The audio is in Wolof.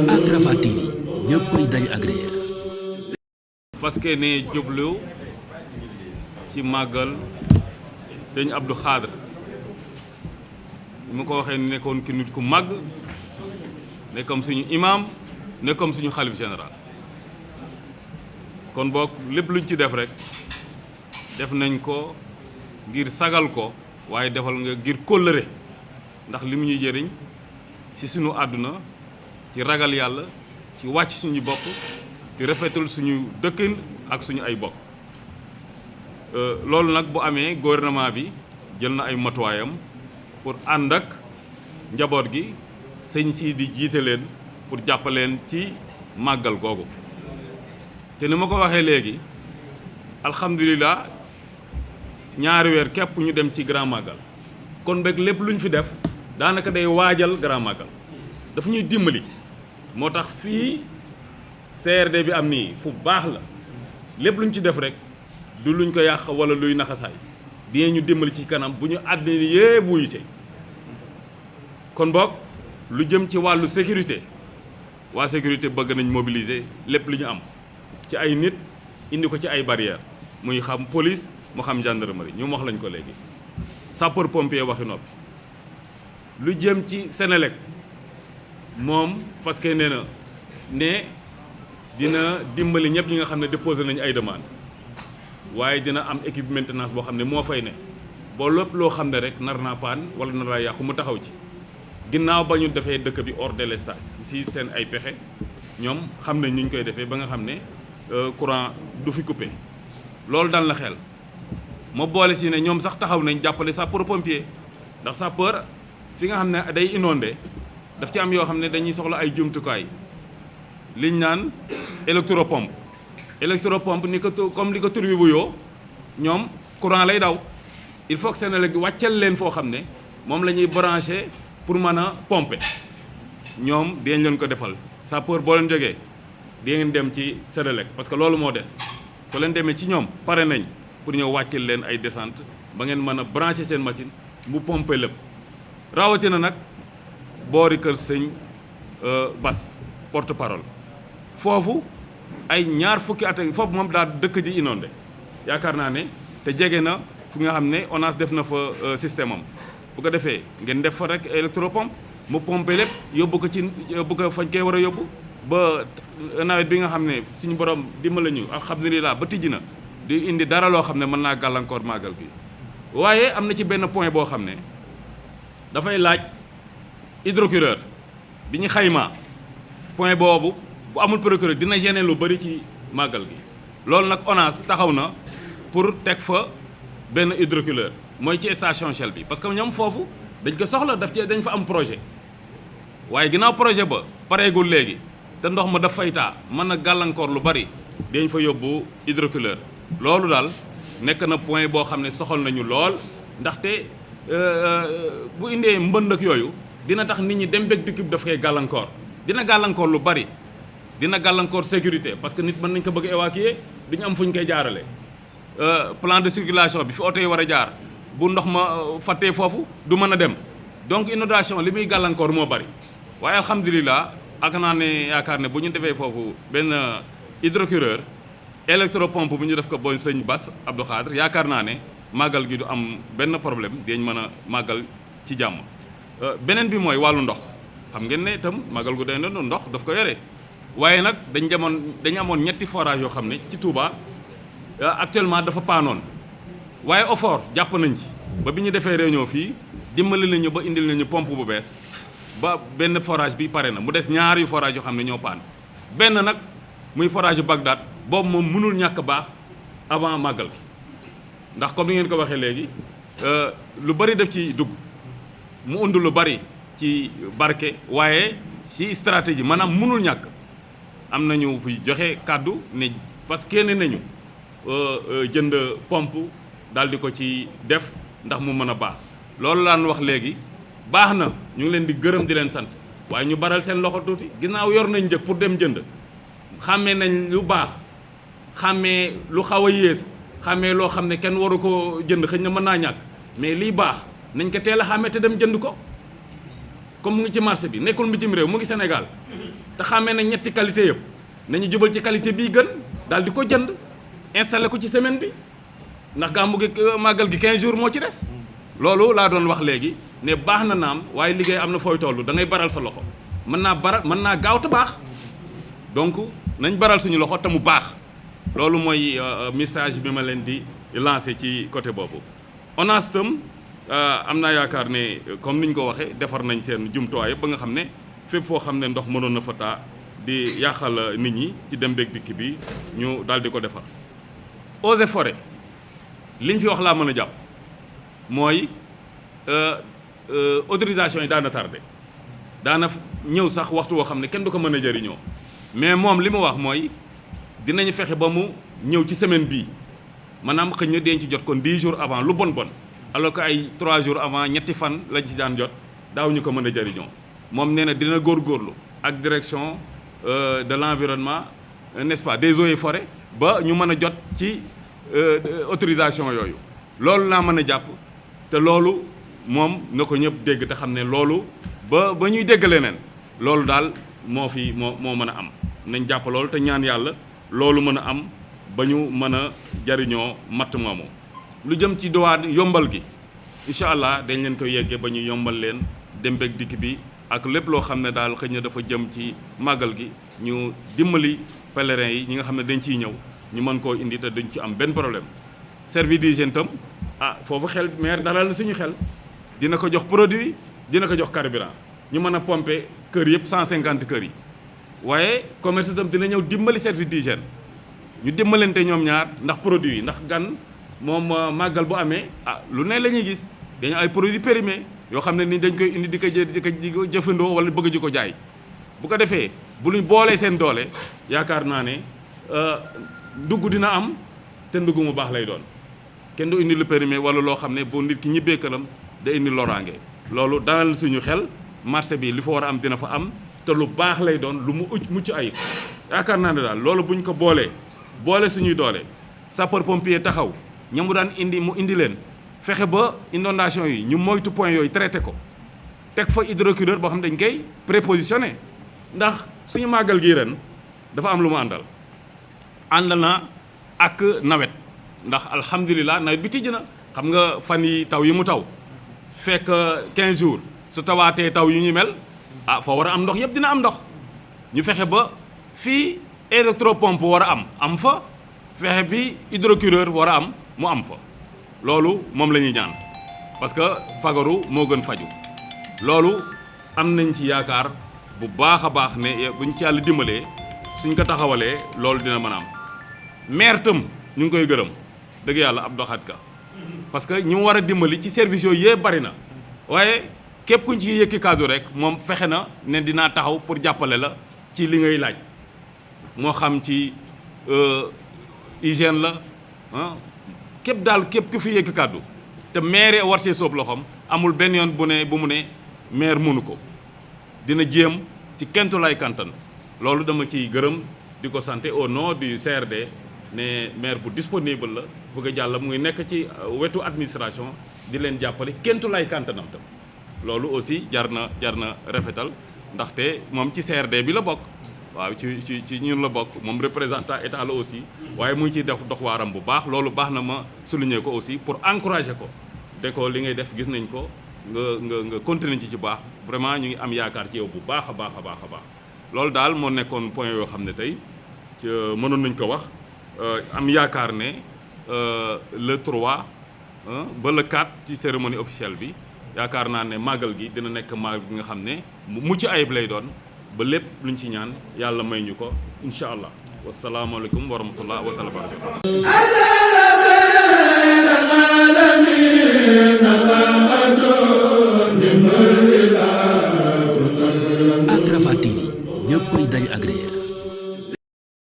ak Rafah TV ñëppay dañ agréer faske ne jublu ci màggal sëñ Abdou Khadre mu ko waxee ni nekkoon ki nit ku màgg nekkoon suñu imam nekkoon suñu xalif général kon boog lépp luñ ci def rek def nañ ko ngir sagal ko waaye defal nga ngir kóllëre ndax li mu ñuy jëriñ ci suñu àdduna ci ragal yàlla ci wàcc suñu bopp ci rafetul suñu dëkkin ak suñu ay bokk loolu nag bu amee gouvernement bi jël na ay matuwaayam pour ànd ak njaboot gi sëñ si di jiite leen pour jàppaleen ci màggal googu te ni ma ko waxee léegi alhamdulilah ñaari weer képp ñu dem ci grand màggal kon beeg lépp lu ñu fi def daanaka day waajal grand màggal dafa ñuy dimbali moo tax fii CRD bi am nii fu baax la lépp lu ñu ci def rek du luñ ko yàq wala luy naxasaay dinañ ñu dimbali ci kanam bu ñu àddina yépp wuyuse kon boog lu jëm ci wàllu sécurité waa sécurité bëgg nañ mobiliser lépp li ñu am ci ay nit indi ko ci ay barrières muy xam police mu xam gendarmerie ñu wax lañ ko léegi sapeur pompier waxi noppi lu jëm ci Sénélec moom fas ke nee na ne dina dimbali ñëpp ñi nga xam ne déposé nañu ay demande waaye dina am équipe maintenance boo xam ne moo fay ne boo lépp loo xam ne rek nar naa paan wala nar naa yàqu mu taxaw ci ginnaaw ba ñu defee dëkk bi hors délestage si seen ay pexe ñoom xam nañ ni ñu koy defee ba nga xam ne courant du fi coupé loolu dal na xel ma boole si ne ñoom sax taxaw nañ jàppale sapeur pompier ndax sapeur fi nga xam ne day inondé daf ci am yoo xam ne dañuy soxla ay jumtukaay liñ naan électropompe ni ko comme li ko tur bi bu yoo ñoom courant lay daw il faut que Senelec wàccal leen foo xam ne moom la ñuy branché pour mën a pomper ñoom dinañ leen ko defal sapeur boo leen jógee di ngeen dem ci Senelec parce que loolu moo des soo leen demee ci ñoom pare nañ pour ñëw wàccal leen ay descente ba ngeen mën a branché seen machine mu pomper lépp rawatina nag boori kër sëñ Bas porte parole foofu ay ñaar fukki at ak foofu moom daal dëkk ji inondé yaakaar naa ne te jege na fu nga xam ne ONAS def na fa système am bu ko defee ngeen def fa rek électropompe mu pompe lépp yóbbu ko ci yóbbu ko fañ koy war a yóbbu ba nawet bi nga xam ne suñu borom dimbali ñu alhamdulilah ba tijji na di indi dara loo xam ne mën naa gàllankoor màggal gi waaye am na ci benn point boo xam ne dafay laaj hydrocureur bi ñu xaymaa point boobu bu amul procureur dina gêner lu bari ci màggal gi loolu nag ONAS taxaw na pour teg fa benn hydrocureur mooy ci station Shell bi parce que ñoom foofu dañ ko soxla dañ fa am projet waaye ginnaaw projet ba pareegul léegi te ndox ma daf fay taa mën na gàllankoor lu bari dañ fa yóbbu hydrocureur loolu daal nekk na point boo xam ne soxal nañu lool ndaxte bu indee mbënd ak yooyu dina tax nit ñi dem beeg dikk bi daf koy gàllankoor dina gàllankoor lu bari dina gàllankoor sécurité parce que nit mën nañ ko bëgg évacuer duñu am fu ñu koy jaarale plan de circulation bi fi oto yi war a jaar bu ndox ma fàttee foofu du mën a dem donc inondation li muy gàllankoor moo bari waaye alhamdulilah ak naa ne yaakaar ne bu ñu defee foofu benn hydrocureur électropompe bu ñu def ko booy sëñ Bass Abdou Khadre yaakaar naa ne màggal gi du am benn problème dinañ mën a màggal ci jàmm beneen bi mooy wàllu ndox xam ngeen ne itam màggal gu day noonu ndox daf ko yore waaye nag dañu amoon ñetti forage yoo xam ne ci Touba actuellement dafa paanoon waaye OFOR jàpp nañ ci ba bi ñu defee réunion fii dimbali nañu ba indil nañu pompe bu bees ba benn forage bi pare na mu des ñaari forage yoo xam ne ñoo paan benn nag muy forage Bagdad boobu moom mënul ñàkk baax avant màggal gi ndax comme ni ngeen ko waxee léegi lu bari def ci dugg mu undu lu bari ci barke waaye ci stratégie maanaam mënul ñàkk am nañu fi joxe kàddu ne parce que kenn nañu jënd pompe daal di ko ci def ndax mu mën a baax loolu laan wax léegi baax na ñu ngi leen di gërëm di leen sant waaye ñu baral seen loxo tuuti ginnaaw yor nañ njëg pour dem jënd xàmmee nañ lu baax xàmmee lu xaw a yées xàmmee loo xam ne kenn waru ko jënd xëy na mën naa ñàkk mais lii baax nañ ko teel a xàmmee te dem jënd ko comme mu ngi ci marché bi nekkul bitim réew mu ngi Sénégal te xàmmee nañ ñetti qualité yëpp nañu jubal ci qualité bii gën daal di ko jënd installé ko ci semaine bi ndax gàmmu gi màggal gi 15 jours moo ci des loolu laa doon wax léegi ne baax na naam waaye liggéey am na fooy toll da ngay baral sa loxo mën naa gaaw te baax donc nañ baral suñu loxo te mu baax loolu mooy message bi ma leen di lancé ci côté boobu. ONAS itam am naa yaakaar ne comme ni ñu ko waxee defar nañ seen jumtuwaay ba nga xam ne fépp foo xam ne ndox mënoon na fa taa di yàqal nit ñi ci dem beeg dikk bi ñu daal di ko defar. Eaux et Forêts liñ fi wax laa mën a jàpp mooy autorisation yi daana tardé daana ñëw sax waxtu woo xam ne kenn du ko mën a jëriñoo mais moom li mu wax mooy dinañu fexe ba mu ñëw ci semaine bii maanaam xëy na dinañ ci jot kon 10 jours avant lu bon alors que ay 3 jours avant ñetti fan lañ ci daan jot daaw ñu ko mën a jëriñoo moom nee na dina góorgóorlu ak direction de l'environnement n'est-ce pas des eaux et forêts ba ñu mën a jot ci autorisation yooyu loolu laa mën a jàpp te loolu moom na ko ñëpp dégg te xam ne loolu ba ñuy dégg leneen loolu daal moo mën a am nañ jàpp loolu te ñaan yàlla loolu mën a am ba ñu mën a jariñoo matt moomu lu jëm ci douane yombal gi incha allah dañ leen koy yeggee ba ñu yombal leen dem beeg dikk bi ak lépp loo xam ne daal xëy na dafa jëm ci màggal gi ñu dimbali pèlerins yi ñi nga xam ne dañ ciy ñëw ñu mën koo indi te duñ ci am benn problème. service d'hygiène tam foofu xel maire dalal suñu xel dina ko jox produit dina ko jox carburant ñu mën a pomper kër yëpp 150 kër yi waaye commerce itam dina ñëw dimbali service d'hygiène ñu dimbalante ñoom ñaar ndax produit yi ndax gan moom màggal bu amee lu ne la ñuy gis dañu ay produits périmés yoo xam ne ni dañ koy indi di ko jëfandoo wala bëgg ji ko jaay bu ko defee bu ñu boolee seen doole yaakaar naa ne ndugg dina am te ndugg mu baax lay doon kenn du indi lu périmé wala loo xam ne bu nit ki ñibbee këram da indi loraange loolu dalal suñu xel marché bi li fa war a am dina fa am te lu baax lay doon lu mu mucc ayib yaakaar naa ne daal loolu buñ ko boole suñuy doole sapeur pompier taxaw ñamu daan indi mu indi leen fexe ba inondation yi ñu moytu point yooyu traité ko teg fa hydrocureur boo xam ne dañ koy prépositionné ndax suñu màggal gii ren dafa am lu mu àndal ànd na ak nawet ndax alhamdulilah nawet bi tijji na xam nga fan yi taw yi mu taw fekk 15 jours su tawaatee taw yu ñu mel fa war a am ndox yëpp dina am ndox ñu fexe ba fii électropompe war a am fa fexe bi hydrocureur war a am mu am fa loolu moom la ñuy ñaan parce que fagaru moo gën faju loolu am nañ ci yaakaar bu baax a baax ne buñ ci yàlla dimbalee suñ ko taxawalee loolu dina mën a am maire tam ñu ngi koy gërëm dëgg yàlla ab doxat ka parce que ñi mu war a dimbali ci service yooyu yëpp bari na waaye képp kuñ ci yëkki kaddu rek moom fexe na ne dinaa taxaw pour jàppale la ci li ngay laaj moo xam ci hygiène la képp ku fi yëkki kaddu te maire war see soob loxoom amul benn yoon bu mu ne maire mënu ko dina jéem ci kentulaay kantan loolu dama ciy gërëm di ko santé au nom du CRD ne maire bu disponible la bëgg a jàll mu ngi nekk ci wetu administration di leen jàppale kentulaay kantanam tam loolu aussi jar na rafetal ndaxte moom ci CRD bi la bokk waaw ci ñun la bokk moom représentant état la aussi waaye mu ngi ciy def dox waaram bu baax loolu baax na ma souligner ko aussi pour encourager ko de ko li ngay def gis nañ ko nga continuer ci baax vraiment ñu ngi am yaakaar ci yow bu baax a baax loolu daal moo nekkoon point yoo xam ne tey mënoon nañ ko wax am yaakaar ne le 3 ba le 4 ci cérémonie officielle bi yaakaar naa ne màggal gi dina nekk màggal gi nga xam ne mu mucc ayib lay doon ba lépp luñ ci ñaan yàlla may ñu ko incha allah wasalaamaaleykum wa rahmatullah wa taala barakatu